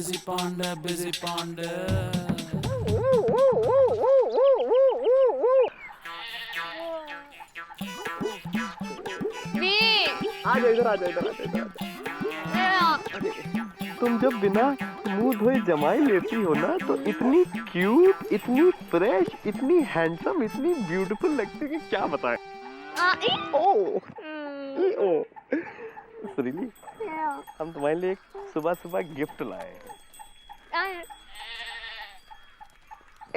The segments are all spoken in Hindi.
busy panda. आ जाओ इधर, आ जाओ इधर, तुम जब बिना मुंह धोए जमाई लेती हो ना तो इतनी क्यूट, इतनी फ्रेश, इतनी हैंडसम, इतनी ब्यूटीफुल लगती है कि क्या बताएं। ओ सुरीली, हम तुम्हारे लिए सुबह सुबह गिफ्ट लाए हैं।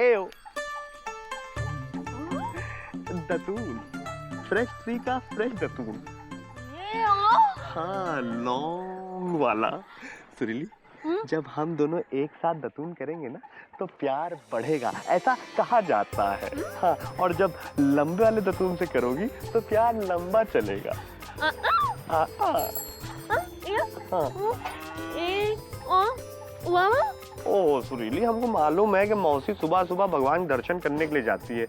एओ दतून, फ्रेश ट्री का फ्रेश दतून। हाँ, लॉन्ग वाला। सुरीली, जब हम दोनों एक साथ दतून करेंगे ना तो प्यार बढ़ेगा, ऐसा कहा जाता है। हाँ, और जब लंबे वाले दतून से करोगी तो प्यार लंबा चलेगा। ओ सुरीली, हमको मालूम है कि मौसी सुबह सुबह भगवान के दर्शन करने के लिए जाती है,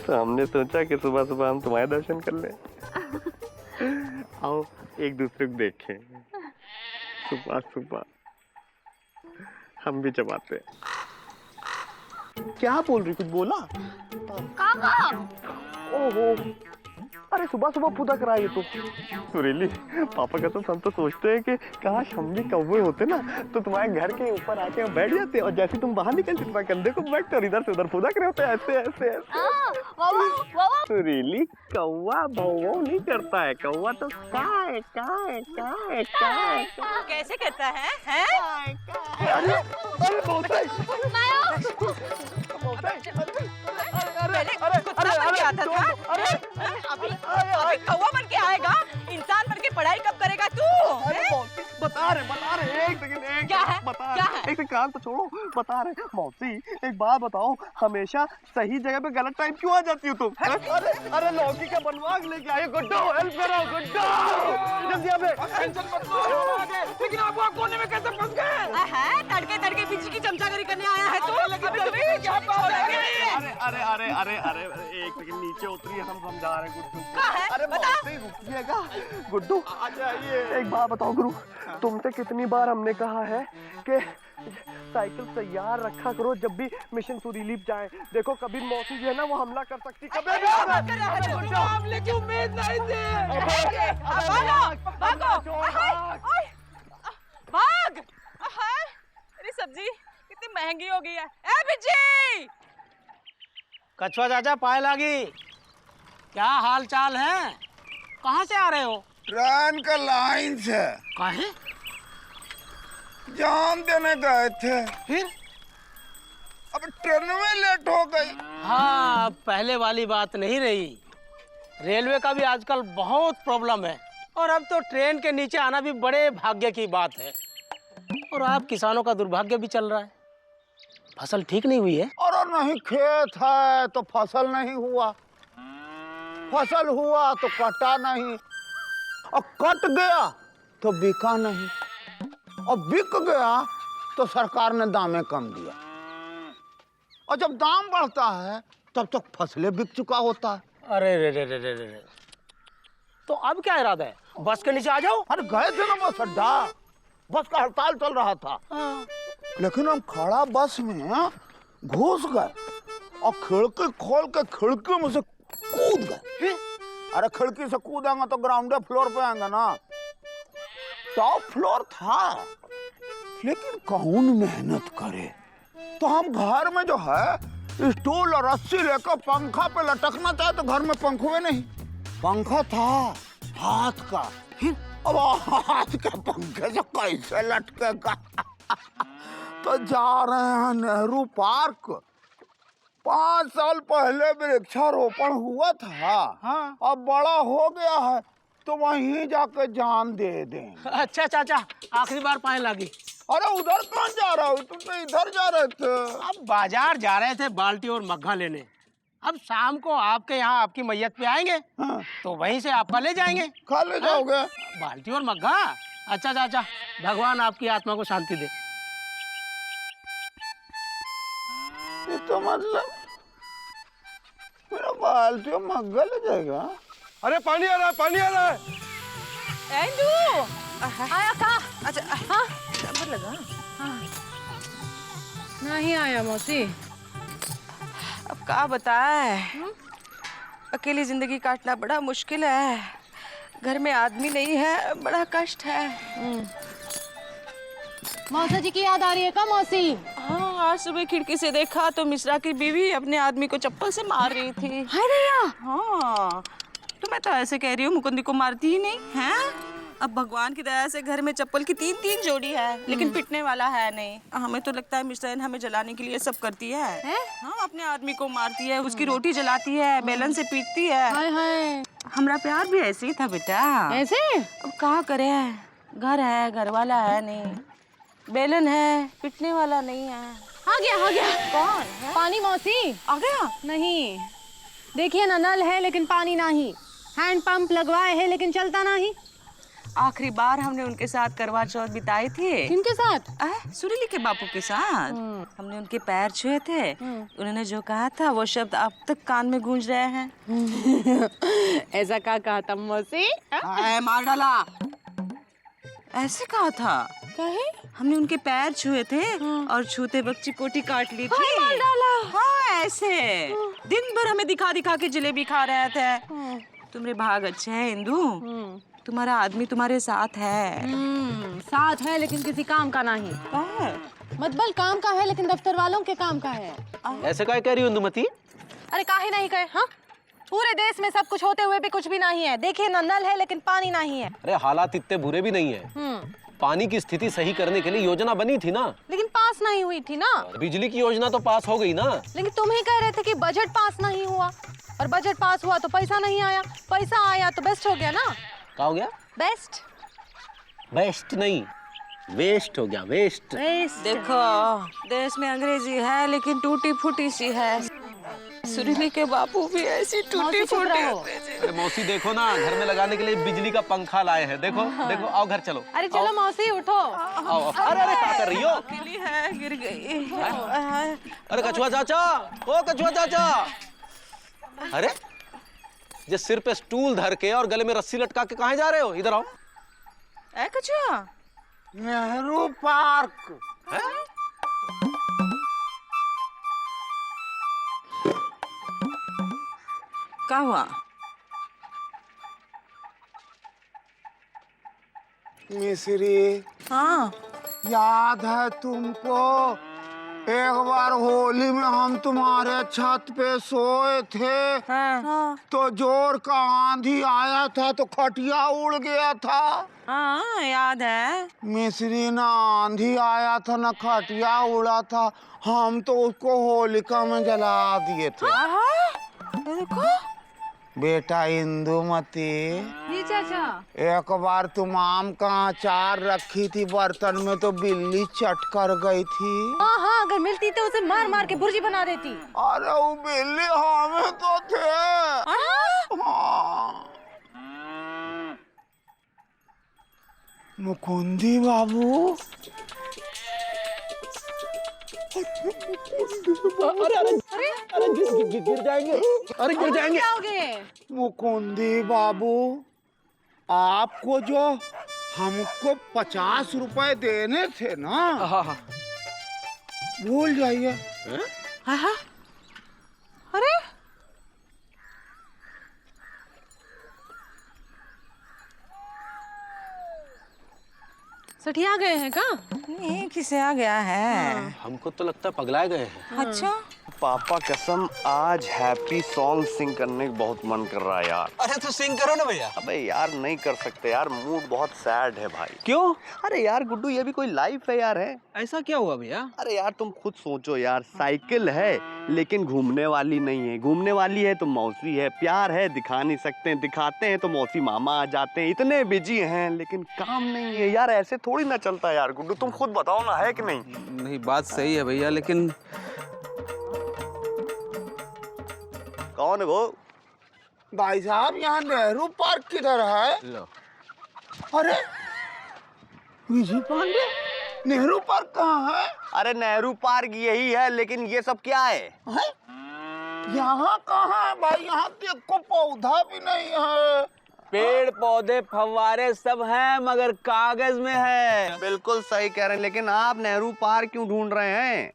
तो हमने सोचा कि सुबह सुबह हम तुम्हारे दर्शन कर लें। आओ एक दूसरे को देखें, सुबह सुबह हम भी जमाते। क्या बोल रही, कुछ बोला? काका। ओहो, अरे सुबह सुबह फुदक रहा है तो। सुरीली, पापा का तो हम तो सोचते हैं कि काश हम भी कौवे होते ना तो तुम्हारे घर के ऊपर आके बैठ जाते और जैसे तुम बाहर निकलते तुम्हारे कंधे को बैठते और इधर से उधर फुदक रहे होते ऐसे ऐसे ऐसे। सुरीली, कौवा भौं नहीं करता है, कौवा तो काय काय काय काय। कैसे करता है? अरे अरे बहुत पहले कुत्ता बन के आता था, अभी कौवा बन के आएगा। इंसान बन के पढ़ाई कब करेगा तू? बता रहे एक सेकंड, क्या है? क्या है? एक कान तो छोड़ो, बता रहे मौसी एक बात बताओ, हमेशा सही जगह पे गलत टाइम क्यों आ जाती हो तुम? अरे लौकी का बनवाग लेके आए, गुड्डो हेल्प करो, गुड्डो जल्दी आ बे। टेंशन मत लो, लेकिन आप वहाँ कोने में कैसे फंस गए? तड़के तड़के पीछे की चमचागिरी करने आया है तू? अरे एक सेकंड नीचे उतरिए, हम समझा रहे गुड्डू को। अरे बता। मौसी रुकिएगा। गुड्डू आ जाइए। एक बात बताओ गुरु, तुमसे कितनी बार हमने कहा है कि साइकिल तैयार रखा करो जब भी मिशन सुरीली जाए। देखो कभी मौसी जो है ना वो हमला कर सकती, कभी हमले की उम्मीद नहीं थी। भाग। अरे सब्जी कितनी महंगी हो गई है। ए बिज्जी, कछुआ चाचा, पाए लागी, क्या हाल चाल है? कहाँ से आ रहे हो? ट्रेन का लाइन से। काहे? जाम देने गए थे, फिर? अब ट्रेन में लेट हो गई। हाँ, पहले वाली बात नहीं रही। रेलवे का भी आजकल बहुत प्रॉब्लम है और अब तो ट्रेन के नीचे आना भी बड़े भाग्य की बात है। और आप किसानों का दुर्भाग्य भी चल रहा है, फसल ठीक नहीं हुई है। और नहीं, खेत है तो फसल नहीं हुआ, फसल हुआ तो कटा नहीं, और कट गया तो बिका नहीं, और बिक गया तो सरकार ने दामें कम दिया, और जब दाम बढ़ता है तब तक फसलें बिक चुका होता है। अरे रे रे रे रे रे, तो अब क्या इरादा है? बस के नीचे आ जाओ। अरे गए थे ना बस अड्डा, बस का हड़ताल चल रहा था। लेकिन हम खड़ा बस में घुस गए और खिड़की खोल के खिड़की में से कूद गए। अरे खिड़की से कूदेंगे तो ग्राउंड फ्लोर पे आएंगे ना, टॉप फ्लोर था, लेकिन कौन मेहनत करे। तो हम घर में जो है स्टूल और रस्सी लेकर पंखा पे लटकना चाहे तो घर में पंखुए नहीं, पंखा था हाथ का। फिर अब हाथ के पंखे से कैसे लटकेगा? तो जा रहे हैं नेहरू पार्क। 5 साल पहले वृक्षारोपण हुआ था। हाँ। अब बड़ा हो गया है तो वहीं जाके जान दे दें। अच्छा चाचा, आखिरी बार पाए लागी। अरे उधर कौन जा रहा हो? तुम तो इधर जा रहे थे। अब बाजार जा रहे थे बाल्टी और मग्घा लेने। अब शाम को आपके यहाँ आपकी मैयत पे आएंगे। हाँ। तो वहीं से आपका ले जाएंगे। खा ले जाओगे? बाल्टी और मग्घा। अच्छा चाचा, भगवान आपकी आत्मा को शांति दे। ये तो मतलब मेरा बाल्टी और मग्घा ले जाएगा? अरे पानी आ रहा है, पानी आ रहा है। एंडू आया का? अच्छा हाँ, नंबर लगा। हाँ नहीं आया मौसी। अब क्या बताए, अकेली जिंदगी काटना बड़ा मुश्किल है। घर में आदमी नहीं है, बड़ा कष्ट है। मौसा जी की याद आ रही है का मौसी? हाँ, आज सुबह खिड़की से देखा तो मिश्रा की बीवी अपने आदमी को चप्पल से मार रही थी। हाय भैया। हाँ, तो मैं तो ऐसे कह रही हूँ, मुकुंदी को मारती ही नहीं है। अब भगवान की दया से घर में चप्पल की 3-3 जोड़ी है, लेकिन पिटने वाला है नहीं। हमें तो लगता है मिश्रा हमें जलाने के लिए सब करती है। हाँ, अपने आदमी को मारती है, उसकी रोटी जलाती है, बेलन से पीटती है। हाय हाय। हमारा प्यार भी ऐसे ही था बेटा। ऐसे? अब कहा करे, घर है, घर वाला है नहीं, बेलन है, पिटने वाला नहीं है। आ गया आ गया। कौन है? पानी मौसी। आ गया? नहीं, देखिए ना, नल है लेकिन पानी नहीं, हैंड पंप लगवाए है लेकिन चलता नहीं। आखिरी बार हमने उनके साथ करवा चौथ बिताई थी। किनके साथ? सुरीली के बापू के साथ। हमने उनके पैर छुए थे। उन्होंने जो कहा था वो शब्द अब तक कान में गूंज रहे हैं। ऐसा क्या कहा था मौसी? मार डाला। ऐसे कहा था। कहे? हमने उनके पैर छुए थे और छूते वक्त चिकोटी काट ली थी। मार डाला। हाँ, ऐसे दिन भर हमें दिखा दिखा के जलेबी खा रहे थे। तुम्हारे भाग अच्छे हैं इंदु, तुम्हारा आदमी तुम्हारे साथ है। साथ है लेकिन किसी काम का नहीं। मतबल काम का है लेकिन दफ्तर वालों के काम का है। ऐसे क्या कह रही हो इंदुमती? अरे काहे नहीं कहे? हाँ, पूरे देश में सब कुछ होते हुए भी कुछ भी नहीं है। देखिए ना, नल है लेकिन पानी नहीं है। अरे हालात इतने बुरे भी नहीं है। पानी की स्थिति सही करने के लिए योजना बनी थी ना, लेकिन पास नहीं हुई थी ना। और बिजली की योजना तो पास हो गई ना। लेकिन तुम ही कह रहे थे कि बजट पास नहीं हुआ, और बजट पास हुआ तो पैसा नहीं आया, पैसा आया तो बेस्ट हो गया ना। क्या हो गया? बेस्ट। बेस्ट नहीं, वेस्ट हो गया, वेस्ट। देखो, देश में अंग्रेजी है लेकिन टूटी फूटी सी है। सुरीली के बापू भी ऐसी टूटी फूटी। अरे मौसी देखो ना, घर में लगाने के लिए बिजली का पंखा लाए हैं। देखो देखो, आओ घर चलो। अरे चलो मौसी उठो। आओ। अरे अरे क्या कर रही हो? अकेली है, गिर गई। अरे कछुआ चाचा, ओ कछुआ चाचा। अरे ये सिर पे स्टूल धर के और गले में रस्सी लटका के कहाँ जा रहे हो? इधर आओ। ऐ कछुआ, नेहरू पार्क। क्या हुआ? मिश्री, हाँ, याद है तुमको? एक बार होली में हम तुम्हारे छत पे सोए थे। हाँ, तो जोर का आंधी आया था तो खटिया उड़ गया था। हाँ, याद है। मिश्री, ना आंधी आया था ना खटिया उड़ा था, हम तो उसको होलिका में जला दिए थे। देखो बेटा इंदुमती, जी चाचा। एक बार तुम आम का अचार रखी थी बर्तन में तो बिल्ली चट कर गई थी। हाँ हाँ, अगर मिलती तो उसे मार मार के भुर्जी बना देती। अरे वो बिल्ली हमें तो थे। हाँ। मुकुंदी बाबू, अरे गिर जाएंगे। अरे गिर जाएंगे। क्या हो गए? मुकुंदी बाबू, आपको जो हमको 50 रुपए देने थे ना, हाँ। भूल जाइए। अरे सठिया गए हैं का? ये किसे आ गया है? हमको तो लगता है पगला गए हैं। अच्छा, पापा कसम, आज हैप्पी सॉन्ग सिंग करने का बहुत मन कर रहा है यार। अरे तो सिंग करो ना भैया। अबे यार नहीं कर सकते यार, मूड बहुत सैड है भाई। क्यों? अरे यार गुड्डू, ये भी कोई लाइफ है यार? है ऐसा क्या हुआ भैया? अरे यार तुम खुद सोचो यार, साइकिल है लेकिन घूमने वाली नहीं है। घूमने वाली है तो मौसी है, प्यार है दिखा नहीं सकते, दिखाते हैं तो मौसी मामा आ जाते हैं। इतने बिजी हैं लेकिन काम नहीं है यार, ऐसे थोड़ी ना चलता यार। गुड्डू तुम खुद बताओ ना, है कि नहीं? नहीं, बात सही है भैया, लेकिन कौन है वो? भाई साहब, यहाँ नेहरू पार्क किधर है? लो। अरे विजय पांडे, नेहरू पार्क कहाँ है? अरे नेहरू पार्क यही है, लेकिन ये सब क्या है? यहाँ कहाँ है भाई? यहाँ देखो पौधा भी नहीं है। पेड़ पौधे फव्वारे सब हैं मगर कागज में है। बिल्कुल सही कह रहे हैं, लेकिन आप नेहरू पार्क क्यों ढूंढ रहे हैं?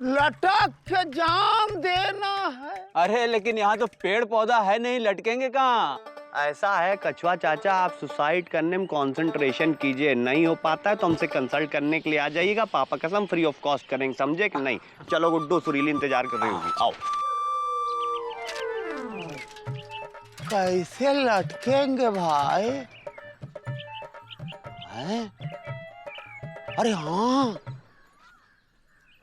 लटक के जान देना है। अरे लेकिन यहाँ तो पेड़ पौधा है नहीं, लटकेंगे कहाँ? ऐसा है कछुआ चाचा, आप सुसाइड करने में कंसंट्रेशन कीजिए, नहीं हो पाता है तो हमसे कंसल्ट करने के लिए आ जाइएगा, पापा कसम फ्री ऑफ कॉस्ट करेंगे, समझे कि नहीं? चलो गुड्डू, सुरीली इंतजार कर रही होगी, आओ। कैसे लटकेंगे भाई? हैं? अरे हाँ,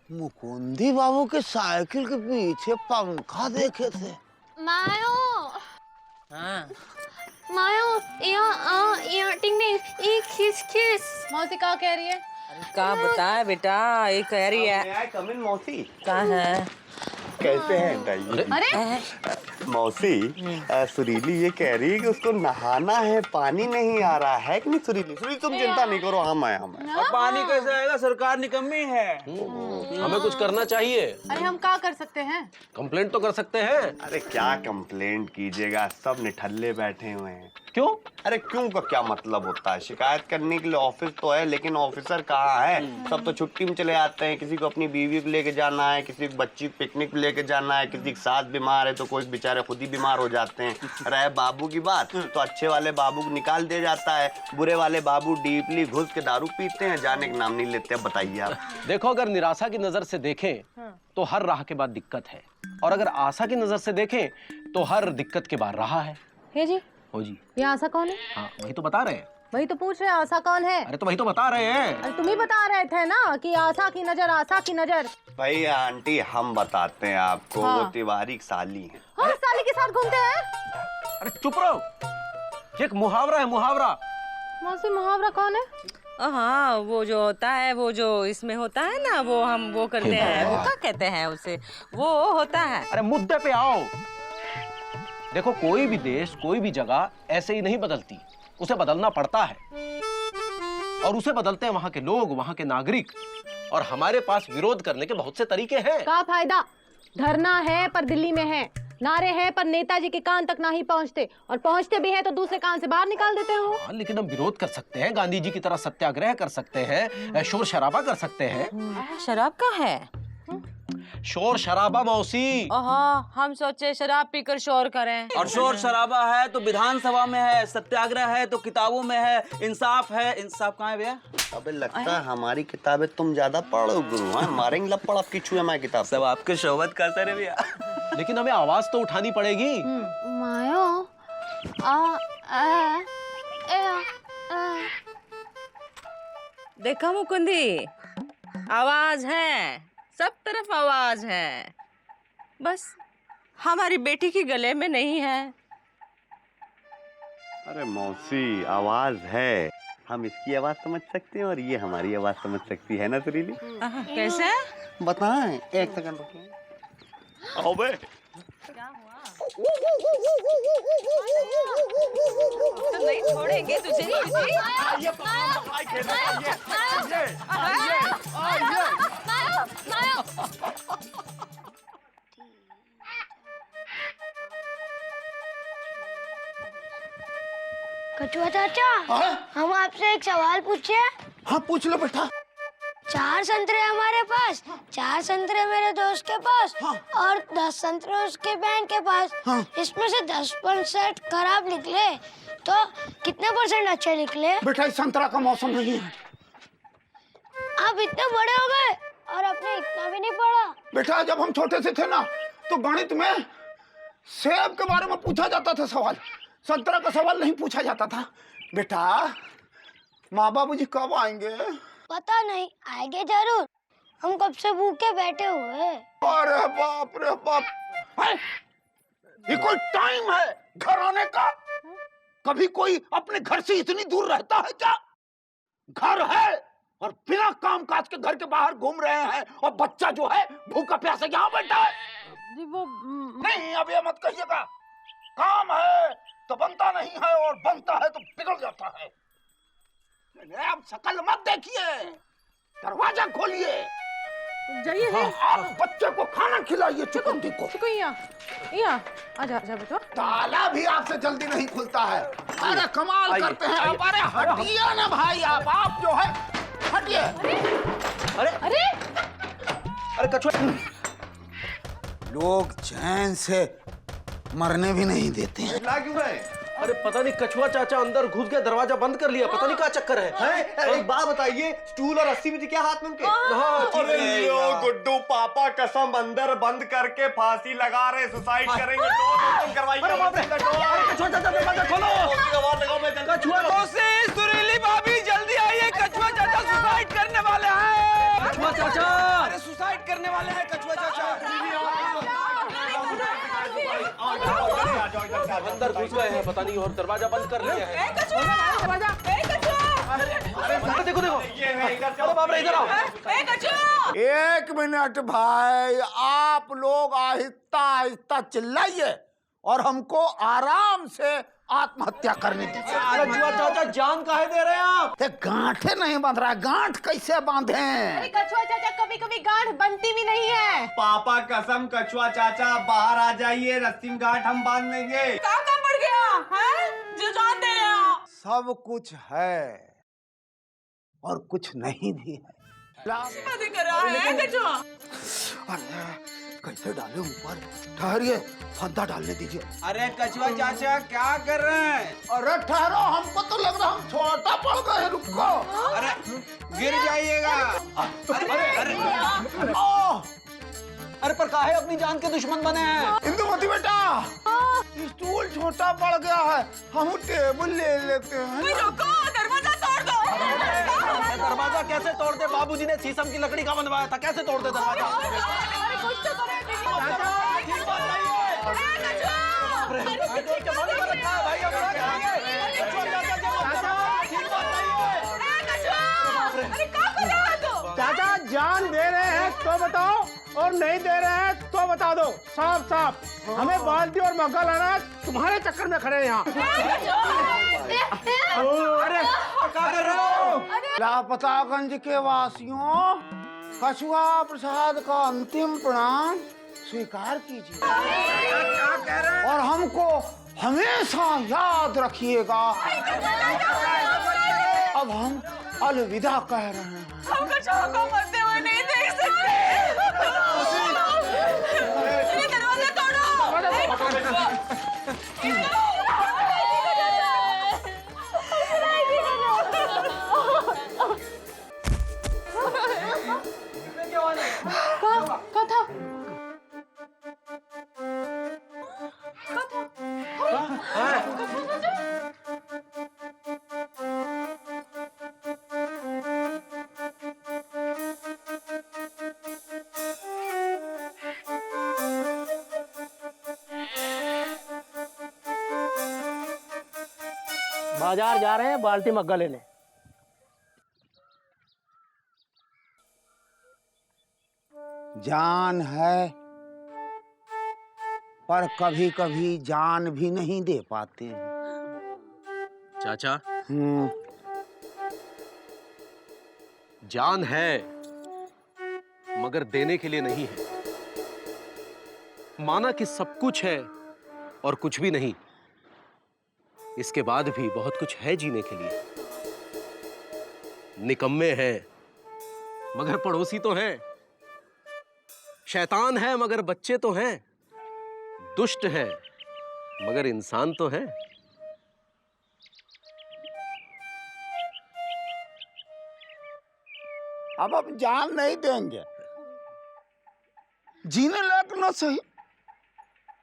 मुकुंदी बाबू के साइकिल के पीछे पंखा देखे थे। मायो मायो या टिंग एक किस मौसी का कह रही है? का बताए बेटा, ये कह रही है। कम इन मौसी, का है? कैसे हैं? अरे मौसी, सुरीली ये कह रही है कि उसको नहाना है, पानी नहीं आ रहा है कि नहीं? सुरीली सुरीली तुम चिंता नहीं करो, हम आए। और पानी कैसे आएगा? सरकार निकम्मी है। हमें कुछ करना चाहिए। अरे हम क्या कर सकते हैं? कंप्लेंट तो कर सकते हैं। अरे क्या कंप्लेंट कीजिएगा, सब निठल्ले बैठे हुए हैं। क्यों? अरे क्यों का क्या मतलब होता है? शिकायत करने के लिए ऑफिस तो है, लेकिन ऑफिसर कहाँ है? सब तो छुट्टी में चले आते हैं, किसी को अपनी बीवी को लेके जाना है, किसी को बच्ची को पिकनिक लेके जाना है, किसी की सास बीमार है तो कोई बेचारे खुद ही बीमार हो जाते हैं। रहे बाबू की बात तो अच्छे वाले बाबू को निकाल दिया जाता है, बुरे वाले बाबू डीपली घुस के दारू पीते हैं, जाने का नाम नहीं लेते। अब बताइए आप। देखो, अगर निराशा की नजर से देखें तो हर राह के बाद दिक्कत है, और अगर आशा की नजर से देखें तो हर दिक्कत के बाद राह है। हे जी, हो जी, ये आशा कौन है? हाँ वही तो बता रहे हैं। वही तो पूछ रहे हैं, आशा कौन है? अरे तो वही तो बता रहे हैं। अरे तुम ही बता रहे थे ना कि आशा की नजर, आशा की नजर। भाई आंटी हम बताते हैं आपको, हाँ। वो तिवारी की साली है। हाँ, साली के साथ घूमते हैं? अरे चुप रहो, ये एक मुहावरा है, मुहावरा। मौसी मुहावरा कौन है? हाँ, वो जो होता है, वो जो इसमें होता है ना, वो हम वो करते हैं, वो क्या कहते हैं उसे, वो होता है। अरे मुद्दे पे आओ। देखो, कोई भी देश, कोई भी जगह ऐसे ही नहीं बदलती, उसे बदलना पड़ता है, और उसे बदलते हैं वहां के लोग, वहां के नागरिक, और हमारे पास विरोध करने के बहुत से तरीके हैं। क्या फायदा? धरना है पर दिल्ली में है, नारे हैं पर नेताजी के कान तक नहीं पहुंचते, और पहुंचते भी हैं तो दूसरे कान से बाहर निकाल देते हो। हाँ, लेकिन हम विरोध कर सकते हैं, गांधी जी की तरह सत्याग्रह कर सकते हैं, शोर शराबा कर सकते हैं। शराब का है? शोर शराबा मौसी। हाँ, हम सोचे शराब पीकर शोर करें। और शोर शराबा है तो विधानसभा में है, सत्याग्रह है तो किताबों में है, इंसाफ है। इंसाफ कहाँ है भैया? अबे लगता है हमारी किताबें तुम ज्यादा पढ़ो गुरु, हैं? मारेंगे लपड़ आपकी छुए मैं किताब। सब आपके शोहबत का असर है भैया। लेकिन हमें आवाज तो उठानी पड़ेगी। मायो देखा मुकुंदी, आवाज है, सब तरफ आवाज है, बस हमारी बेटी की गले में नहीं है। अरे मौसी, आवाज है, हम इसकी आवाज समझ सकते हैं और ये हमारी आवाज समझ सकती है ना सुरीली? कैसे? बताएं, एक सेकंड रुकिए। आओ बे। तो नहीं छोड़ेंगे तुझे। कछुआ चाचा, हम आपसे एक सवाल पूछे? हाँ पूछ लो बेटा। 4 संतरे हमारे पास, 4 संतरे मेरे दोस्त के पास, और 10 संतरे उसके बहन के पास। इसमें से 10% खराब निकले, तो कितने % अच्छे निकले? बेटा इस संतरा का मौसम नहीं है। आप इतने बड़े हो गए और आपने इतना भी नहीं पढ़ा। बेटा जब हम छोटे से थे ना, तो गणित में सेब के बारे में पूछा जाता था सवाल, संतरा का सवाल नहीं पूछा जाता था। बेटा माँ बाबू जी कब आएंगे? पता नहीं, आएंगे जरूर, हम कब से भूखे बैठे हुए। अरे बाप रे बाप, ये कोई टाइम है घर आने का? कभी कोई अपने घर से इतनी दूर रहता है क्या? घर है और बिना काम काज के घर के बाहर घूम रहे हैं, और बच्चा जो है भूखा प्यासा यहाँ बैठा है। वो नहीं, अब ये मत कहिएगा, काम है तो बनता नहीं है, और बनता है तो बिगड़ जाता है। आप शकल मत देखिए, दरवाजा खोलिए, जाइए। आप बच्चे को खाना खिलाइए, चुकंदी को। यहाँ आजा आजा बेटा। ताला भी आपसे जल्दी नहीं खुलता है। अरे कमाल करते हैं आप। अरे हटिए ना भाई, आप जो है हटिए। अरे अरे कछुआ, लोग चैन से मरने भी नहीं देते हैं। ला क्यों रहे? अरे पता नहीं कछुआ चाचा अंदर घुस गया, दरवाजा बंद कर लिया, पता नहीं क्या चक्कर है। एक बात बताइए, स्टूल और रस्सी भी थी क्या हाथ में उनके? हाँ, अरे लो गुड्डू, पापा कसम अंदर बंद करके फांसी लगा रहे, सुसाइड करेंगे। कछुआ चाचा दरवाजा खोलो। कछुआ सुरीली भाभी जल्दी आइए, कछुआ चाचा सुसाइड करने वाले हैं। कछुआ चाचा, अरे सुसाइड करने वाले हैं कछुआ चाचा। अंदर घुस गए हैं पता नहीं, और दरवाजा बंद कर लिया है। अरे देखो देखो, अरे बाप रे, इधर आओ। 1 मिनट भाई, आप लोग आहिस्ता आहिस्ता चिल्लाइए और हमको आराम से आत्महत्या करने दीजिए। कछुआ चाचा जान काहे दे रहे हैं आप? ये गांठे नहीं बांध रहा है, गांठ कैसे बांधे? अरे कछुआ चाचा, कभी कभी गांठ बनती भी नहीं है। पापा कसम, कछुआ चाचा बाहर आ जाइए, रस्सी में गांठ हम बांध लेंगे। कहाँ पड़ गया है जो जान दे रहे हो? सब कुछ है और कुछ नहीं भी है। शादी कर रहा है कछुआ। अरे कैसे डाले ऊपर? ठहरिए, फंदा डालने दीजिए। अरे कछुआ चाचा क्या कर रहे हैं? अरे ठहरो, हमको तो लग रहा हम छोटा पड़ गए, रुको। अरे गिर जाइएगा। अरे पर काहे अपनी जान के दुश्मन बने हैं? इंदुमती बेटा, स्टूल छोटा पड़ गया है, हम टेबल ले लेते हैं। रुको, दरवाजा तोड़ दो। दरवाजा कैसे तोड़ दे? बाबूजी ने शीशम की लकड़ी का बनवाया था, कैसे तोड़ दे दरवाजा? अरे कुछ तो करो ठीक बात नहीं है। चाचा जान दे रहे हैं तो बताओ, और नहीं दे रहे हैं तो बता दो साफ साफ। हमें बाल्टी और मग्गा लाना, तुम्हारे चक्कर में खड़े हैं यहाँ। अरे क्या कर रहे हो? लापतागंज के वासियों, कछुआ प्रसाद का अंतिम प्रणाम स्वीकार कीजिए और हमको हमेशा याद रखिएगा। अब हम अलविदा कह रहे हैं। हम कछुआ को मरते हुए नहीं देख सकते। ये दरवाजा तोड़ो। क्या था? बाजार जा रहे हैं बाल्टी मग्गा लेने। जान है पर कभी कभी जान भी नहीं दे पाते हैं। चाचा, हम्म, जान है मगर देने के लिए नहीं है। माना कि सब कुछ है और कुछ भी नहीं, इसके बाद भी बहुत कुछ है जीने के लिए। निकम्मे हैं मगर पड़ोसी तो हैं, शैतान है मगर बच्चे तो हैं, दुष्ट है मगर इंसान तो है। अब हम जान नहीं देंगे, जीने लायक ना सही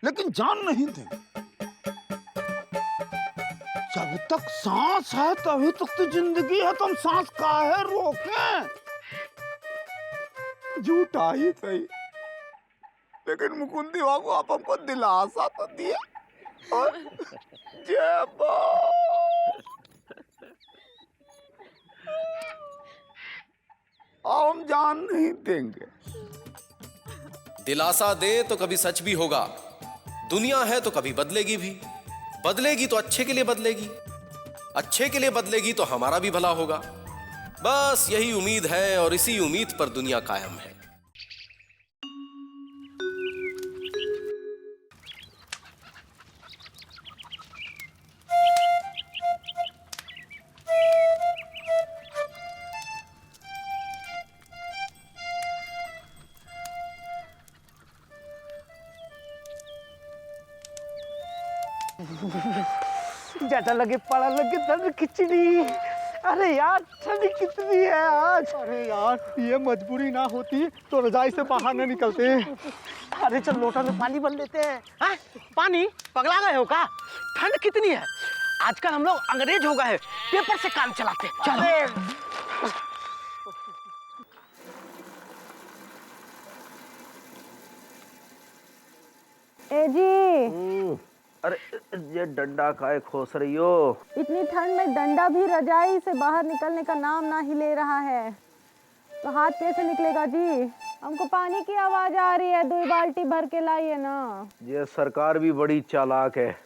लेकिन जान नहीं देंगे। जब तक सांस है तभी तक तो जिंदगी है, तो हम सांस काहे रोकें? झूठा ही सही लेकिन मुकुंदी बाबू आप हमको दिलासा तो दिया। और जय हम जान नहीं देंगे। दिलासा दे तो कभी सच भी होगा। दुनिया है तो कभी बदलेगी भी, बदलेगी तो अच्छे के लिए बदलेगी, अच्छे के लिए बदलेगी तो हमारा भी भला होगा। बस यही उम्मीद है और इसी उम्मीद पर दुनिया कायम है। ज्यादा लगे पड़ा लगे दर्द खिचड़ी। अरे यार ठंड कितनी है आज। अरे यार ये मजबूरी ना होती तो रजाई से बाहर न निकलते। अरे चल लोटा में पानी भर लेते हैं। हाँ? पानी पगला गए हो का? ठंड कितनी है आजकल, हम लोग अंग्रेज हो गए, पेपर से काम चलाते। चलो ए जी, अरे ये डंडा काहे खोस रही हो? इतनी ठंड में डंडा भी रजाई से बाहर निकलने का नाम ना ही ले रहा है, तो हाथ कैसे निकलेगा जी? हमको पानी की आवाज आ रही है, 2 बाल्टी भर के लाइए ना। ये सरकार भी बड़ी चालाक है,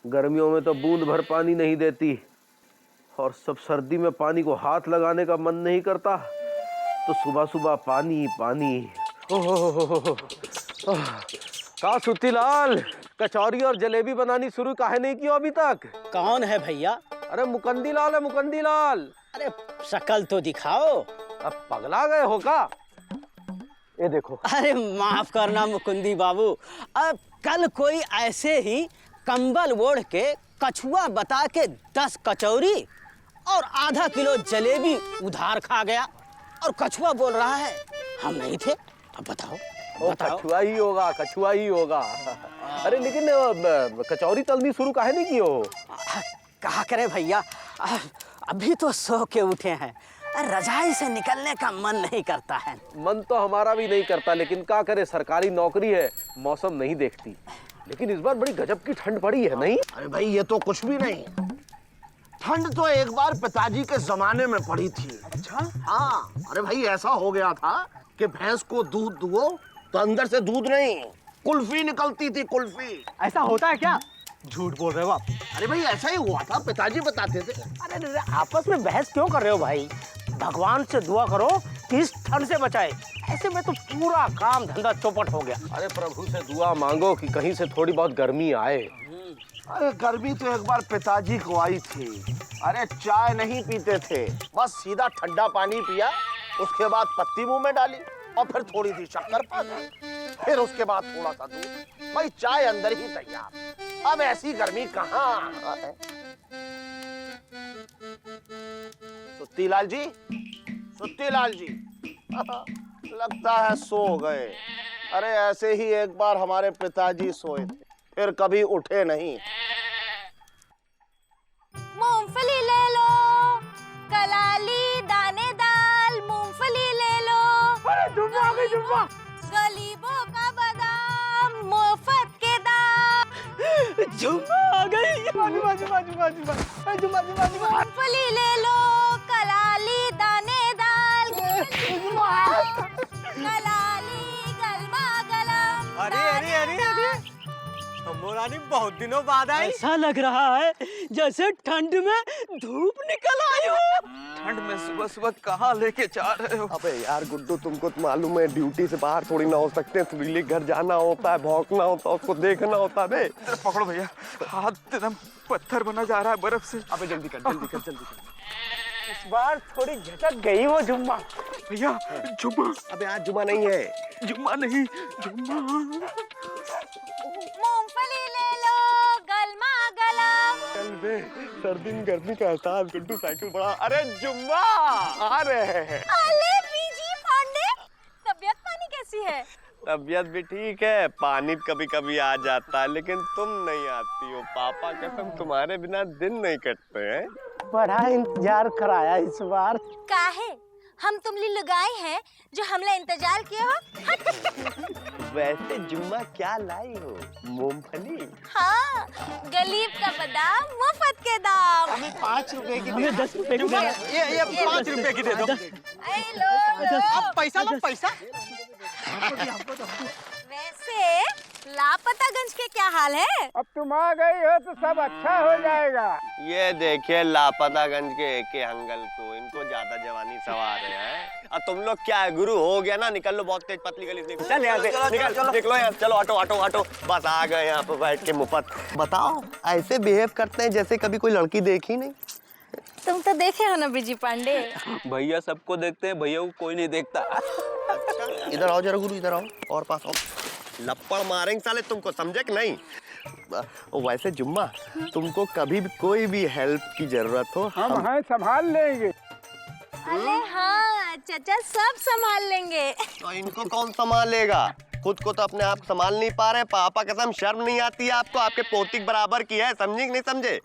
गर्मियों में तो बूंद भर पानी नहीं देती, और सब सर्दी में पानी को हाथ लगाने का मन नहीं करता तो सुबह सुबह पानी पानी। का सुत्तीलाल, कचौरी और जलेबी बनानी शुरू काहे नहीं किया अभी तक? कौन है भैया? अरे मुकंदीलाल है, मुकंदीलाल। अरे शक्ल तो दिखाओ। अब पगला गए हो का? ये देखो। अरे माफ करना मुकुंदी बाबू, अब कल कोई ऐसे ही कंबल ओढ़ के कछुआ बता के 10 कचौरी और आधा किलो जलेबी उधार खा गया, और कछुआ बोल रहा है हम नहीं थे। अब बताओ। कछुआ ही होगा, कछुआ ही होगा। अरे लेकिन कचौरी तलनी शुरू काहे नहीं की हो? कहा करे भैया, अभी तो सो के उठे हैं, रजाई से निकलने का मन नहीं करता है। मन तो हमारा भी नहीं करता, लेकिन क्या करे, सरकारी नौकरी है, मौसम नहीं देखती। लेकिन इस बार बड़ी गजब की ठंड पड़ी है, नहीं? अरे भाई ये तो कुछ भी नहीं, ठंड तो एक बार पिताजी के जमाने में पड़ी थी। अच्छा? हाँ, अरे भाई ऐसा हो गया था कि भैंस को दूध दुओ तो अंदर से दूध नहीं, कुल्फी निकलती थी, कुल्फी। ऐसा होता है क्या? झूठ बोल रहे हो आप। अरे भाई ऐसा ही हुआ था, पिताजी बताते थे। अरे आपस में बहस क्यों कर रहे हो भाई? भगवान से दुआ करो कि इस ठंड से बचाए, ऐसे में तो पूरा काम धंधा चौपट हो गया। अरे प्रभु से दुआ मांगो कि कहीं से थोड़ी बहुत गर्मी आए। अरे गर्मी तो एक बार पिताजी को आई थी। अरे चाय नहीं पीते थे, बस सीधा ठंडा पानी पिया, उसके बाद पत्ती मुंह में डाली और फिर थोड़ी सी शक्कर पा दी, फिर उसके बाद थोड़ा सा दूध। भाई चाय अंदर ही तैयार। अब ऐसी गर्मी कहाँ है? सुत्तीलाल जी, सुत्तीलाल जी, लगता है सो गए। अरे ऐसे ही एक बार हमारे पिताजी सोए थे, फिर कभी उठे नहीं। मूंगफली ले लो, कलाली दानेदार मूंगफली ले लो। अरे जुम्मा आ गई, जुम्मा। गलीबों का बादाम मुफ्त के दाम। जुम्मा आ गई। जुम्मा, जुम्मा, जुम्मा, जुम्मा, जुम्मा, जुम्मा, जुम्मा। मूंगफली ले लो, कलाली दानेदार, कलाली गलमा गलम। अरे अरे अरे अरे, मोरानी बहुत दिनों बाद आई। ऐसा लग रहा है जैसे ठंड में धूप निकल आई हो। ठंड में सुबह सुबह कहाँ लेके जा रहे हो? अबे यार गुड्डू, तुमको तो मालूम है ड्यूटी से बाहर थोड़ी ना हो सकते, सुरीले घर जाना होता है, भौंकना होता है, उसको देखना होता है। बे पकड़ो भैया, हाथ एकदम पत्थर बना जा रहा है बर्फ से। अबे जल्दी कर, जल्दी कर, जल्दी कर। इस बार थोड़ी झटक गई वो जुम्मा। भैया जुम्मा? अबे आज जुम्मा नहीं है। जुम्मा नहीं, जुम्मा। मूंगफली ले लो, गलमा गलम। चल बे, सर्दी में गर्मी का एहसास। गुड्डू साइकिल बड़ा। अरे जुम्मा आ रहे हैं। अरे बीजी पांडे, तबीयत पानी कैसी है? तबीयत भी ठीक है, पानी कभी कभी आ जाता है, लेकिन तुम नहीं आती हो। पापा कसम तुम्हारे बिना दिन नहीं कटते हैं। बड़ा इंतजार कराया इस बार। काहे? हम तुम लिए लगाए हैं जो हमला इंतजार किया हो। वैसे जुम्मा क्या लाई हो? मूंगफली? हाँ, गलीब का बादाम मुफ्त के दाम। हमें 5 रुपए की, हमें 10 रुपए की दे। ये 5 रुपए की दे दो। अरे लो। अब पैसा लो, पैसा। वैसे लापतागंज के क्या हाल है? अब तुम आ गई हो तो सब अच्छा हो जाएगा। ये देखिए लापतागंज के एके हंगल को, इनको ज्यादा जवानी सवार है। अब तुम लोग क्या है, गुरु हो गया ना, निकल लो, बहुत तेज पतली गली से निकल। चल यहाँ से निकल, निकलो यहाँ। चलो ऑटो ऑटो ऑटो, बस आ गए यहाँ पे बैठ के मुफ्त। बताओ, ऐसे बिहेव करते हैं जैसे कभी कोई लड़की देखी नहीं। तुम तो देखे हो ना बीजी पांडे। भैया सबको देखते हैं, भैया को कोई नहीं देखता। इधर आओ जरा गुरु, इधर आओ और पास आओ। लप्पड़ मारेंगे साले तुमको, समझे कि नहीं? वैसे जुम्मा, तुमको कभी भी कोई भी हेल्प की जरूरत हो हम हैं, संभाल लेंगे। अरे हाँ चाचा, सब संभाल लेंगे। तो इनको कौन संभालेगा? खुद को तो अपने आप संभाल नहीं पा रहे। पापा कसम शर्म नहीं आती है आपको? आपके पोती के बराबर की है, समझे कि नहीं समझे?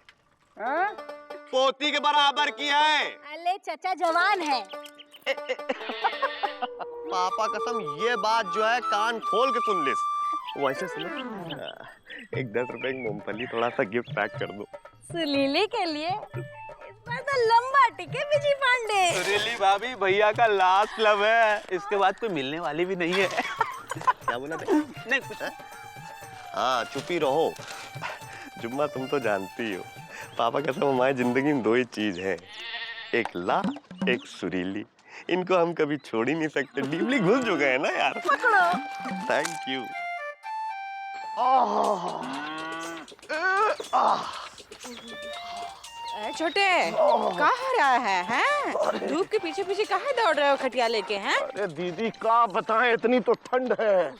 पोती के बराबर की है। अरे चाचा जवान है। पापा कसम ये बात जो है कान खोल के सुन ले। वैसे सुनो, एक 10 रुपए की मूंगफली थोड़ा सा गिफ्ट पैक कर दो। सुलीले के लिए इस बार तो लंबा टिके विजय पांडे। सुरीली भाभी भैया का लास्ट लव है, इसके बाद कोई मिलने वाली भी नहीं है। क्या बोला बे? नहीं कुछ। हाँ चुप ही रहो। जुम्मा तुम तो जानती हो पापा कसम हमारी जिंदगी में 2 ही चीज है, एक ला, एक सुरीली। इनको हम कभी छोड़ ही नहीं सकते। डीपली घुस चुके हैं ना यार। पकड़ो। Thank you. छोटे कहाँ रहा है हैं? धूप के पीछे पीछे कहाँ दौड़ रहे हो खटिया लेके हैं? अरे दीदी क्या बताएं, इतनी तो ठंड है।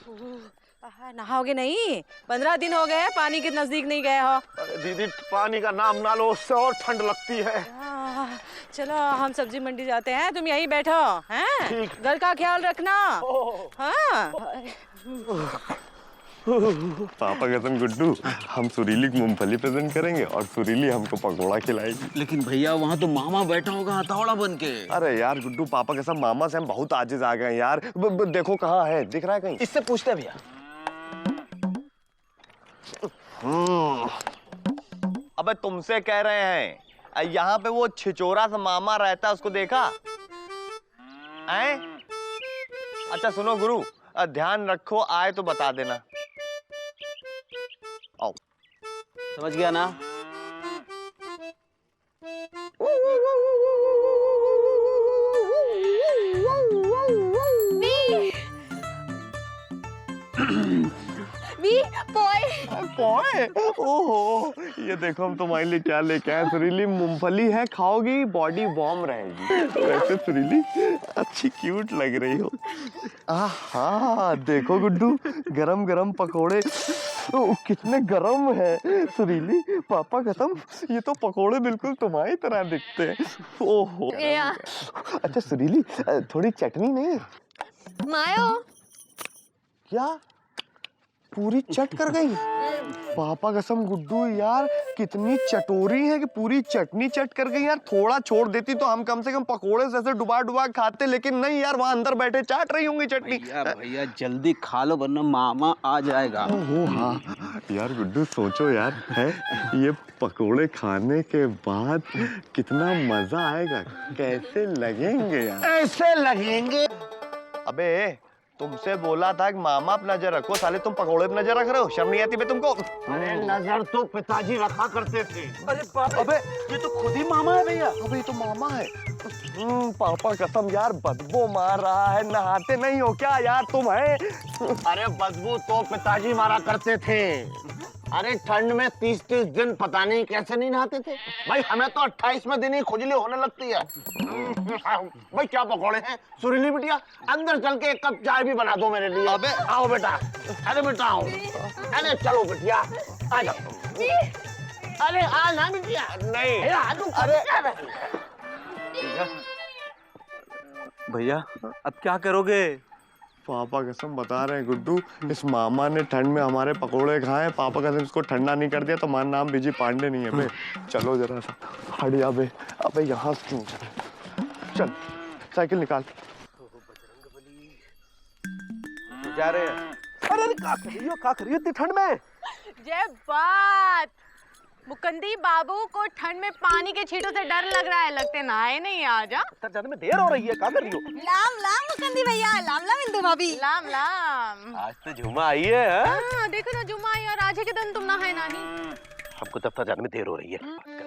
नहाओगे नहीं? 15 दिन हो गए हैं पानी के नजदीक नहीं गए हो। अरे दीदी पानी का नाम ना लो, उससे और ठंड लगती है। चलो हम सब्जी मंडी जाते हैं, तुम यहीं बैठो हैं? घर का ख्याल रखना। हाँ। पापा कसम गुड्डू, हम सुरीली को मूंगफली प्रेजेंट करेंगे और सुरीली हमको पकौड़ा खिलाएगी। लेकिन भैया वहाँ तो मामा बैठा होगा हथौड़ा बन के। अरे यार गुड्डू, पापा कसम मामा से हम बहुत आजिज आ गए हैं यार। देखो कहाँ है, दिख रहा है कहीं? इससे पूछते हैं भैया। अबे तुमसे कह रहे हैं, यहाँ पे वो छिचोरा सा मामा रहता है, उसको देखा? अच्छा सुनो गुरु, ध्यान रखो, आए तो बता देना। आओ। समझ गया ना? पोए? ओहो, ये देखो हम तुम्हारे लिए क्या लेके आए। सुरीली मूंगफली है, खाओगी बॉडी वार्म रहेगी। वैसे सुरीली अच्छी क्यूट लग रही हो। आहा, देखो गुड्डू, गरम गरम पकोड़े। कितने गरम है सुरीली। पापा कसम ये तो पकोड़े बिल्कुल तुम्हारी तरह दिखते हैं। ओहो। अच्छा सुरीली, थोड़ी चटनी नहीं? मायो। क्या पूरी चट कर गई? पापा कसम गुड्डू यार कितनी चटोरी है कि पूरी चटनी चट कर गई यार। थोड़ा छोड़ देती तो हम कम से कम पकोड़े से ऐसे डुबा डुबा खाते, लेकिन नहीं यार, वहां अंदर बैठे चाट रही होंगी चटनी। भैया जल्दी खा लो वरना मामा आ जाएगा। ओहो हाँ यार गुड्डू, सोचो यार है ये पकोड़े खाने के बाद कितना मजा आएगा, कैसे लगेंगे यार? ऐसे लगेंगे। अबे तुमसे बोला था कि मामा पे नजर रखो, साले तुम पकोड़े पे नजर रख रहे हो। शर्म नहीं आती बे तुमको? अरे नजर तो पिताजी रखा करते थे। अरे पापा, अबे ये तो खुद ही मामा है भैया। अबे ये तो मामा है। पापा कसम यार बदबू मार रहा है, नहाते नहीं हो क्या यार तुम? है अरे बदबू तो पिताजी मारा करते थे। अरे ठंड में 30-30 दिन पता नहीं कैसे नहीं नहाते थे भाई। हमें तो 28वें दिन ही खुजली होने लगती है। भाई क्या पकौड़े हैं? सुरीली बिटिया अंदर चल के 1 कप चाय भी बना दो मेरे लिए। अबे आओ बेटा। अरे बेटा आओ। अरे चलो बिटिया आ जाओ। अरे आ ना बिटिया। नहीं। अरे भैया अब क्या करोगे? पापा कसम बता रहे हैं गुड्डू, इस मामा ने ठंड में हमारे पकोड़े खाए। पापा कसम इसको ठंडा नहीं कर दिया तो हमारा नाम विजय पांडे नहीं है बे। चलो जरा सा हट जा बे। अबे यहाँ क्यों? चल साइकिल निकाल। जा रहे हैं। अरे क्या कर रही हो इतनी ठंड में? जय बात। मुकंदी बाबू को ठंड में पानी के छींटों से डर लग रहा है, लगते नहाए नहीं आज। जाने में देर हो रही है, क्या कर रही हो? लाम लाम मुकंदी भैया, लाम लाम इंदु भाभी। लाम लाम। आज तो झुमा आई है। हाँ, देखो ना जुम्मा आई और आज के दिन तुम नहाए नानी। हमको दफ्तर जाने में देर हो रही है।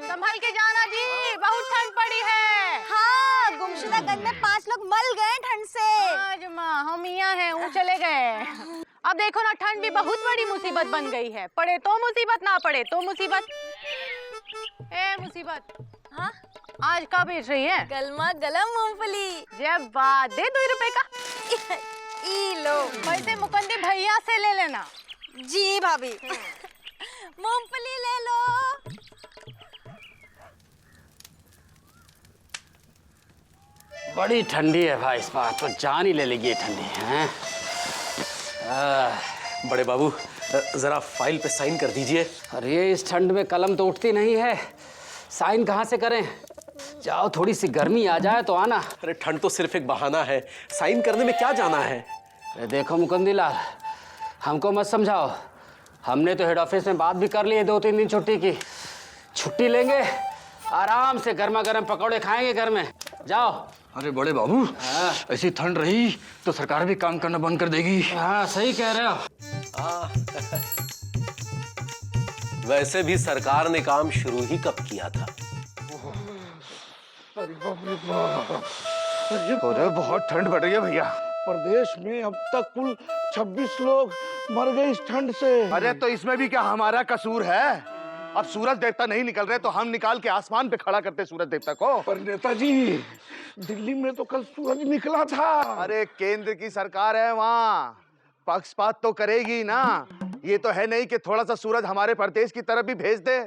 संभल के जाना जी, बहुत ठंड पड़ी है। हाँ, गुमशुदा में 5 लोग मल गए ठंड से। हाँ जुम्मा, हम यहाँ हैं, वो चले गए। अब देखो ना, ठंड भी बहुत बड़ी मुसीबत बन गई है। पड़े तो मुसीबत, ना पड़े तो मुसीबत। ए मुसीबत, हाँ आज क्या बेच रही है? गलमा गलम मूंगफली। जब बात दे 2 रुपए का। ई लो। पैसे मुकंदी भैया से ले लेना। जी भाभी। मूंगफली ले लो। बड़ी ठंडी है भाई, इस बार तो जान ही ले लेगी ये ठंडी है। बड़े बाबू जरा फाइल पे साइन कर दीजिए। अरे इस ठंड में कलम तो उठती नहीं है, साइन कहाँ से करें? जाओ, थोड़ी सी गर्मी आ जाए तो आना। अरे ठंड तो सिर्फ एक बहाना है, साइन करने में क्या जाना है? अरे देखो मुकुंदीलाल, हमको मत समझाओ। हमने तो हेड ऑफिस में बात भी कर ली है 2-3 दिन छुट्टी की। छुट्टी लेंगे, आराम से गर्मा गर्म पकौड़े खाएंगे घर में। जाओ। अरे बड़े बाबू, ऐसी ठंड रही तो सरकार भी काम करना बंद कर देगी। हाँ सही कह रहे हो। वैसे भी सरकार ने काम शुरू ही कब किया था? अरे बहुत ठंड बढ़ रही है भैया। प्रदेश में अब तक कुल 26 लोग मर गए इस ठंड से। अरे तो इसमें भी क्या हमारा कसूर है? अब सूरज देवता नहीं निकल रहे तो हम निकाल के आसमान पे खड़ा करते सूरज देवता को। पर नेताजी, दिल्ली में तो कल सूरज निकला था। अरे केंद्र की सरकार है, वहाँ पक्षपात तो करेगी ना। ये तो है नहीं कि थोड़ा सा सूरज हमारे प्रदेश की तरफ भी भेज दे,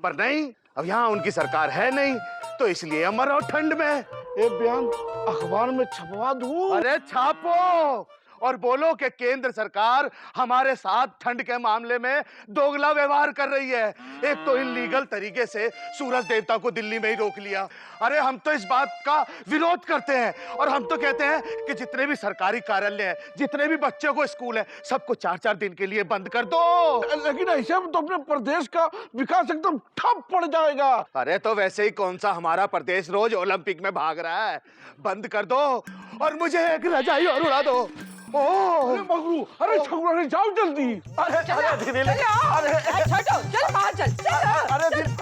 पर नहीं, अब यहाँ उनकी सरकार है नहीं, तो इसलिए अमर और ठंड में। ये बयान अखबार में छपवा दूं? अरे छापो और बोलो कि केंद्र सरकार हमारे साथ ठंड के मामले में दोगला व्यवहार कर रही है। एक तो इल्लीगल तरीके से सूरज देवता को दिल्ली में ही रोक लिया। अरे हम तो इस बात का विरोध करते हैं और हम तो कहते हैं कि जितने भी सरकारी कार्यालय हैं, जितने भी बच्चों को स्कूल है, सबको 4-4 दिन के लिए बंद कर दो। लेकिन ऐसे में तो अपने प्रदेश का विकास एकदम ठप पड़ जाएगा। अरे तो वैसे ही कौन सा हमारा प्रदेश रोज ओलंपिक में भाग रहा है? बंद कर दो और मुझे एक रजाई और उड़ा दो। अरे मगरू, अरे छगरू, अरे जाओ जल्दी। अरे दीदी,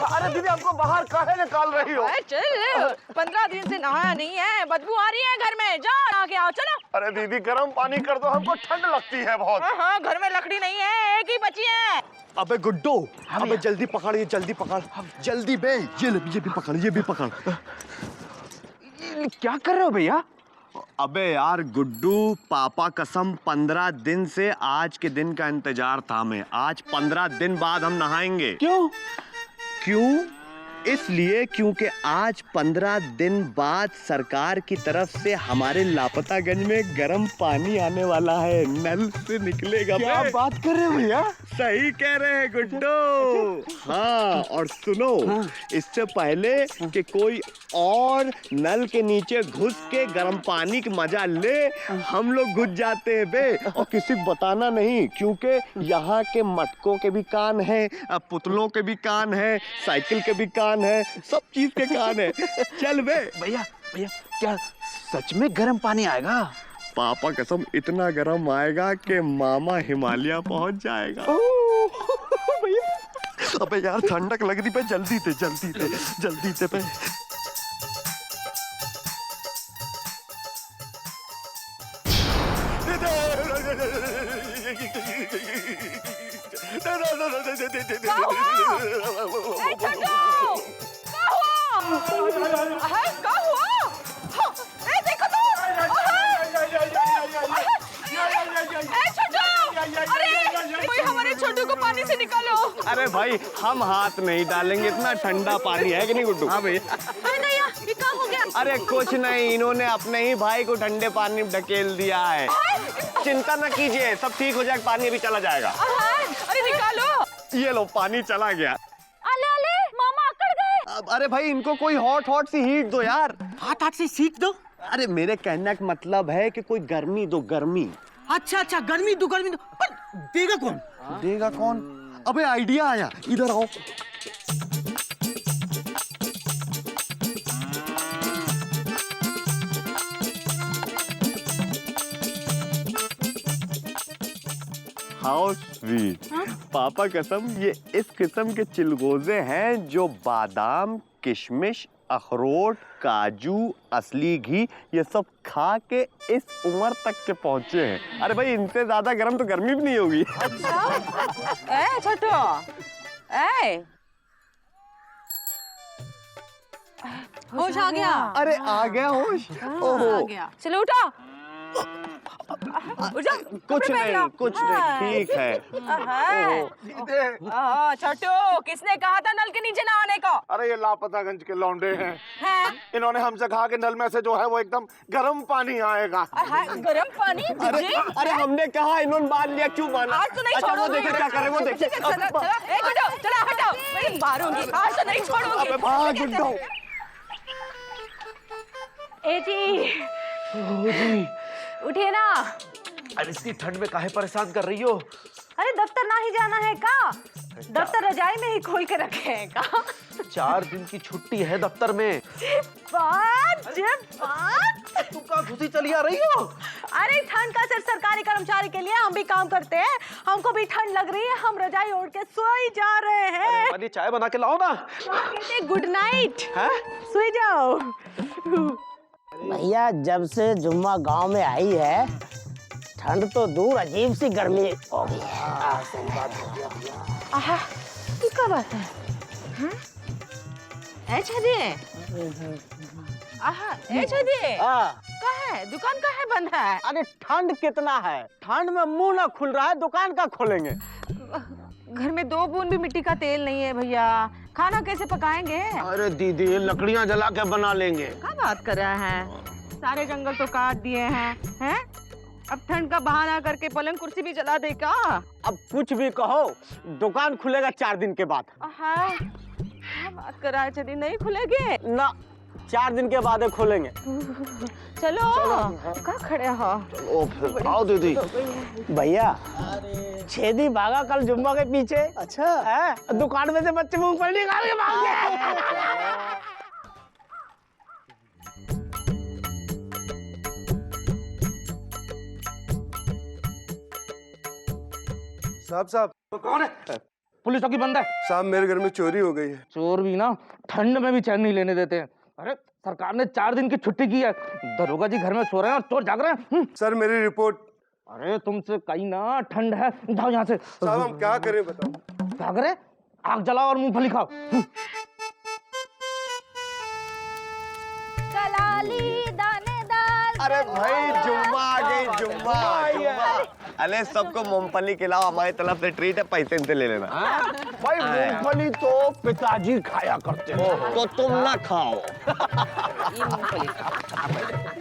अरे दीदी हमको बाहर काहे निकाल रही हो? चल, 15 दिन से नहाया नहीं है, बदबू आ रही है घर में। जाओ आके आओ, चलो। अरे दीदी गर्म पानी कर दो, हमको ठंड लगती है बहुत। हाँ, घर में लकड़ी नहीं है, एक ही बची है। अबे गुड्डू, अबे जल्दी पकड़, ये जल्दी पकड़, जल्दी बे। ये भी पकड़, ये भी पकड़। क्या कर रहे हो भैया? अबे यार गुड्डू, पापा कसम 15 दिन से आज के दिन का इंतजार था हमें। आज 15 दिन बाद हम नहाएंगे। क्यों? इसलिए क्योंकि आज 15 दिन बाद सरकार की तरफ से हमारे लापतागंज में गर्म पानी आने वाला है, नल से निकलेगा। क्या बात कर रहे हो भैया? सही कह रहे हैं गुड्डू। हाँ, और सुनो, इससे पहले कि कोई और नल के नीचे घुस के गर्म पानी की मजा ले, हम लोग घुस जाते हैं बे, और किसी को बताना नहीं, क्योंकि यहाँ के मटकों के भी कान है, पुतलों के भी कान है, साइकिल के भी कान है, सब चीज के कान है। चल बे। भैया क्या सच में गर्म पानी आएगा? पापा कसम इतना गर्म आएगा कि मामा हिमालय पहुंच जाएगा। भैया, अबे यार ठंडक लग रही पे, जल्दी दे पे। हमारे छोटू को पानी से निकालो। अरे भाई हम हाथ नहीं डालेंगे, इतना ठंडा पानी है कि नहीं गुड्डू? हाँ भैया। अरे भैया, ये क्या हो गया? अरे कुछ नहीं, इन्होंने अपने ही भाई को ठंडे पानी में ढकेल दिया है। चिंता न कीजिए, सब ठीक हो जाएगा, पानी अभी चला जाएगा। अरे निकालो। ये लो, पानी चला गया। अले मामा अकड़ गए। अरे भाई इनको कोई हॉट सी हीट दो यार। हाथ से सीख दो। अरे मेरे कहने का मतलब है कि कोई गर्मी दो, गर्मी। अच्छा, गर्मी दो। पर देगा कौन? देगा कौन? अबे आइडिया आया, इधर आओ। How sweet. पापा कसम ये इस किस्म के चिलगोजे हैं जो बादाम, किशमिश, अखरोट, काजू, असली घी ये सब खा के इस उम्र तक के पहुंचे हैं। अरे भाई इनसे ज्यादा गर्म तो गर्मी भी नहीं होगी। ए छोटू, होश आ गया? अरे आ गया होश। ओहो, चलो उठो। कुछ नहीं, कुछ नहीं, ठीक है। छोटू, किसने कहा था नल के नीचे नहाने को? अरे ये लापतागंज के लौंडे हैं। इन्होंने हमसे कहा कि नल में से जो है वो एकदम गर्म पानी आएगा। गर्म पानी? अरे हमने कहा, इन्होंने मान लिया, क्यों माना? आज तो नहीं अच्छा, वो छोड़ूंगी। देखे क्या कर रहे, वो देखे। चला हटाओ, मैं मारूंगी, आज तो नहीं छोड़ूंगी। अबे भाग गुड्डो। ए जी, उठिए ना। अब इतनी ठंड में काहे परेशान कर रही हो? अरे दफ्तर ना ही जाना है का? दफ्तर रजाई में ही खोल के रखे हैं का? 4 दिन की छुट्टी है दफ्तर में। बात तुम कहाँ घुसी चली आ रही हो? अरे ठंड का सिर्फ सरकारी कर्मचारी के लिए, हम भी काम करते हैं, हमको भी ठंड लग रही है, हम रजाई ओढ़ के सोई जा रहे हैं। अरे चाय बना के लाओ ना। गुड नाइट, सोई जाओ। भैया जब से जुम्मा गांव में आई है, ठंड तो दूर अजीब सी गर्मी हो गई है। आहा, ये क्या बात है? का है? दुकान का है बंद है? अरे ठंड कितना है, ठंड में मुंह ना खुल रहा है, दुकान का खोलेंगे? घर में 2 बूंद भी मिट्टी का तेल नहीं है भैया, खाना कैसे पकाएंगे? अरे दीदी, लकड़ियां जला के बना लेंगे। क्या बात कर रहा है? सारे जंगल तो काट दिए हैं? अब ठंड का बहाना करके पलंग कुर्सी भी जला दे का? अब कुछ भी कहो, दुकान खुलेगा 4 दिन के बाद। क्या बात कर रहा है? चलिए, नहीं खुलेगे ना, 4 दिन के बाद खोलेंगे। चलो, कहाँ खड़े हो? ओ फिर आओ दीदी। भैया छेदी भागा कल जुम्मा के पीछे। अच्छा है, दुकान में से बच्चे मूंगफली निकाल के भाग गए। साहब कौन है? पुलिस चौकी बंद है साहब, मेरे घर में चोरी हो गई है। चोर भी ना ठंड में भी चैन नहीं लेने देते हैं। अरे सरकार ने 4 दिन की छुट्टी की है, दरोगा जी घर में सो रहे हैं और चोर जाग रहे हैं। सर मेरी रिपोर्ट। अरे तुमसे कहीं ना ठंड है, जाओ यहाँ से। साहब हम क्या करें बताओ? क्या करें? आग जलाओ और मूंगफली खाओ। कलाली दानेदार। अरे भाई जुम्मा आ गई, जुम्मा। अरे सबको मूंगफली खिलाओ, हमारी तरफ से ट्रीट है, पैसे इनसे ले लेना। भाई मूंगफली तो पिताजी खाया करते हैं, तो तुम ना खाओ।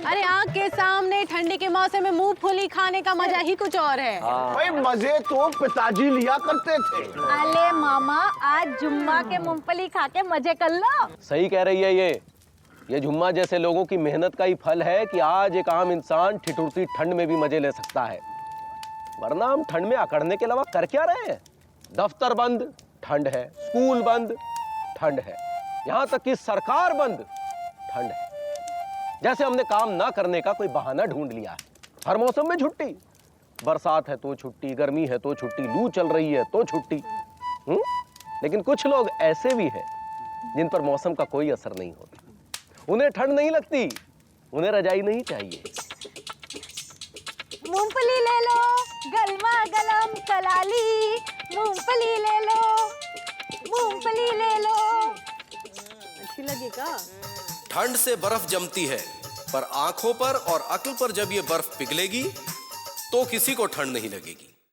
अरे आँख के सामने ठंडी के मौसम में मूंगफली खाने का मजा ही कुछ और है। भाई मजे तो पिताजी लिया करते थे। अले मामा, आज जुम्मा के मूंगफली खा के मजे कर लो। सही कह रही है ये जुम्मा जैसे लोगों की मेहनत का ही फल है कि आज एक आम इंसान ठिठुरती ठंड में भी मजे ले सकता है, वरना हम ठंड में अकड़ने के अलावा कर क्या रहे हैं? दफ्तर बंद, ठंड है, स्कूल बंद, ठंड है, यहाँ तक कि सरकार बंद, ठंड है। जैसे हमने काम ना करने का कोई बहाना ढूंढ लिया है। हर मौसम में छुट्टी, बरसात है तो छुट्टी, गर्मी है तो छुट्टी, लू चल रही है तो छुट्टी। लेकिन कुछ लोग ऐसे भी हैं जिन पर मौसम का कोई असर नहीं होता, उन्हें ठंड नहीं लगती, उन्हें रजाई नहीं चाहिए। मूंगफली ले लो, गलमा गलम कलाली। मूंगफली ले लो, मूंगफली ले लो। अच्छी लगेगा? ठंड से बर्फ जमती है, पर आंखों पर और अक्ल पर जब ये बर्फ पिघलेगी तो किसी को ठंड नहीं लगेगी।